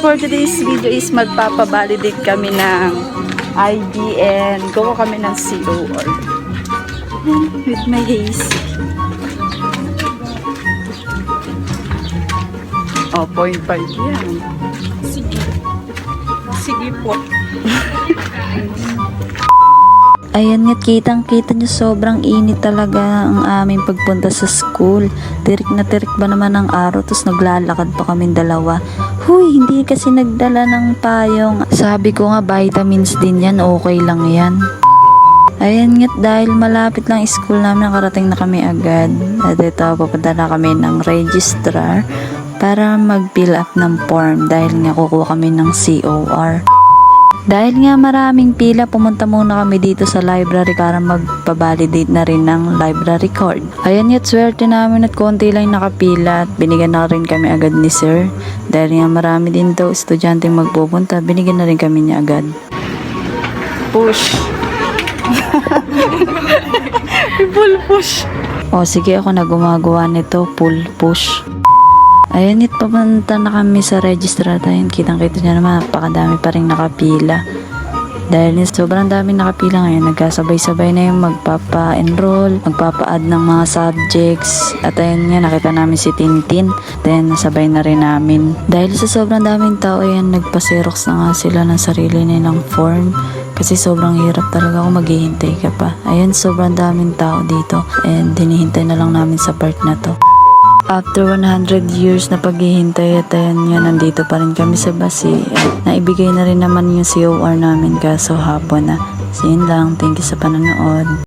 for today's video is magpapavalidate kami ng ID and gawa kami ng COR with my haze. Oh, 0.5 yan. Sige po. Ayan nga, kitang-kita nyo sobrang init talaga ang aming pagpunta sa school. Tirik na tirik ba naman ang araw, tapos naglalakad pa kaming dalawa. Huy, hindi kasi nagdala ng payong. Sabi ko nga, vitamins din yan, okay lang yan. Ayan nga, dahil malapit lang school namin, nakarating na kami agad. At ito, papunta na kami ng registrar para mag-fill up ng form dahil nga kukuha kami ng COR. Dahil nga maraming pila, pumunta muna kami dito sa library para magpa-validate na rin ng library card. Ayan nga, swerte namin at konti lang nakapila at binigyan na rin kami agad ni sir. Dahil nga marami din daw estudyante magpupunta, binigyan na rin kami niya agad. Push. Full push. O sige, ako na gumagawa nito, pull push. Ayan, papunta na kami sa registrar. Ayan, kitang-kita nyo naman, napakadami pa rin nakapila. Dahil sobrang dami nakapila ngayon, nagkasabay-sabay na yung magpapa-enroll, magpapa-add ng mga subjects. At ayan nga, nakita namin si Tintin. Then, nasabay na rin namin. Dahil sa sobrang daming tao, ayan, nagpa-xerox na nga sila ng sarili nilang form. Kasi sobrang hirap talaga kung maghihintay ka pa. Ayan, sobrang daming tao dito. And hinihintay na lang namin sa part na to. After 100 years na paghihintay at ayan nga, nandito pa rin kami sa Basi. Naibigay na rin naman yung COR namin kaso hapon na. So yun lang, thank you sa panonood.